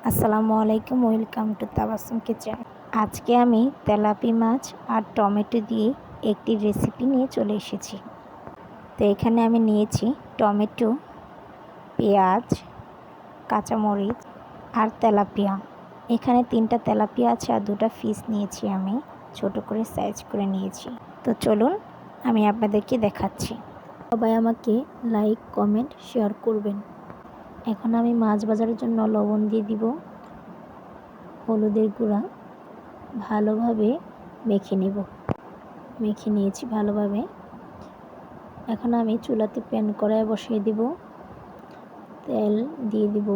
আসসালামু আলাইকুম, welcome to Tabassum kitchen. আজকে আমি তেলাপি মাছ আর টমেটো দিয়ে একটি রেসিপি নিয়ে চলে এসেছি। তো এখানে আমি নিয়েছি টমেটো, পেঁয়াজ, কাঁচামরিচ আর তেলাপিয়া। এখানে 3টা তেলাপিয়া আছে আর 2টা ফিশ নিয়েছি, আমি ছোট করে সাইজ করে নিয়েছি। তো চলুন আমি আপনাদেরকে দেখাচ্ছি। সবাই আমাকে লাইক, কমেন্ট, শেয়ার করবেন। এখন আমি মাছ ভাজার জন্য লবণ দিয়ে দিব, হলুদের গুঁড়া ভালোভাবে মেখে নিয়েছি ভালোভাবে। এখন আমি চুলাতে প্যান কড়াই বসিয়ে দিব, তেল দিয়ে দিব।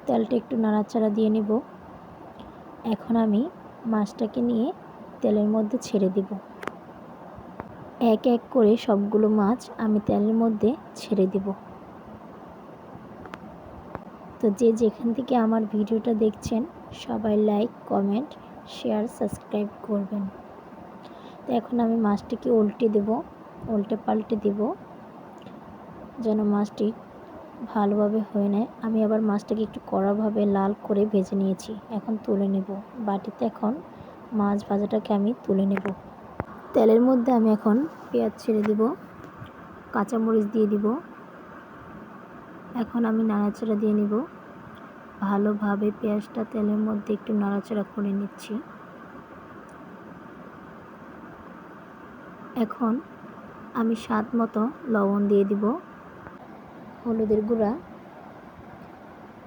তেলটা একটু নাড়াচাড়া দিয়ে নিব। এখন আমি মাছটাকে নিয়ে তেলের মধ্যে ছেড়ে দিব। এক এক করে সবগুলো মাছ আমি তেলের মধ্যে ছেড়ে দিব। তো যে যেখান থেকে আমার ভিডিওটা দেখছেন সবাই লাইক, কমেন্ট, শেয়ার, সাবস্ক্রাইব করবেন। তো এখন আমি মাছটিকে উল্টে পাল্টে দেব যেন মাছটি ভালোভাবে হয়ে নেয়। আমি আবার মাছটাকে একটু কড়াভাবে লাল করে ভেজে নিয়েছি। এখন তুলে নেব বাটিতে। এখন মাছ ভাজাটাকে আমি তুলে নেব। তেলের মধ্যে আমি এখন পেঁয়াজ ছেড়ে দিব, কাঁচামরিচ দিয়ে দিব। এখন আমি নাড়াচাড়া দিয়ে নিব ভালোভাবে। পেঁয়াজটা তেলের মধ্যে একটু নাড়াচাড়া করে নিচ্ছি। এখন আমি স্বাদ মতো লবণ দিয়ে দিব, হলুদের গুঁড়া,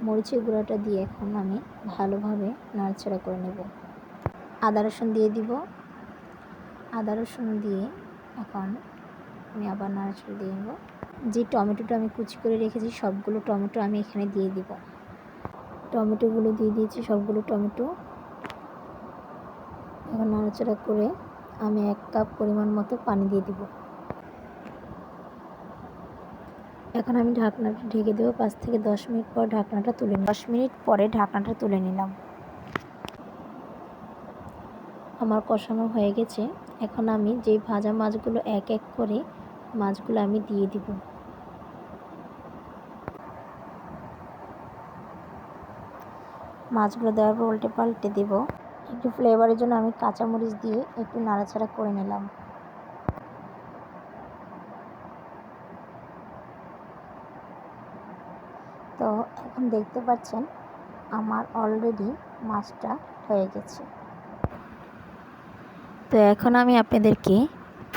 মরিচের গুঁড়াটা দিয়ে এখন আমি ভালোভাবে নাড়াচাড়া করে নেব। আদা রসুন দিয়ে দিব। আদা রসুন দিয়ে এখন আমি আবার নাড়াচাড়া দিয়ে নেব। যে টমেটোটা আমি কুচি করে রেখেছি সবগুলো টমেটো আমি এখানে দিয়ে দিব। টমেটোগুলো দিয়ে দিয়েছি, সবগুলো টমেটো। এখন নাড়াচাড়া করে আমি 1 কাপ পরিমাণ মতো পানি দিয়ে দিব। এখন আমি ঢাকনাটা ঢেকে দেবো। 5 থেকে 10 মিনিট পর ঢাকনাটা তুলে 10 মিনিট পরে ঢাকনাটা তুলে নিলাম। আমার কষানো হয়ে গেছে। এখন আমি যে ভাজা মাছগুলো এক এক করে মাছগুলো আমি দিয়ে দিব। মাছগুলো দেওয়ার পর উল্টে পাল্টে দেব। একটু ফ্লেভারের জন্য আমি কাঁচামরিচ দিয়ে একটু নাড়াচাড়া করে নিলাম। তো এখন দেখতে পাচ্ছেন আমার অলরেডি মাছটা হয়ে গেছে। তো এখন আমি আপনাদেরকে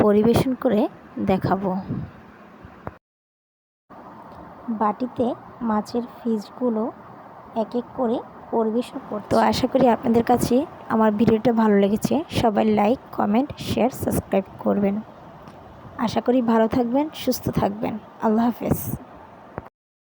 পরিবেশন করে দেখাবো। বাটিতে মাছের পিসগুলো এক এক করে পরিবেশন করতে। তো আশা করি আপনাদের কাছে আমার ভিডিওটা ভালো লেগেছে। সবাই লাইক, কমেন্ট, শেয়ার, সাবস্ক্রাইব করবেন। আশা করি ভালো থাকবেন, সুস্থ থাকবেন। আল্লাহ হাফেজ।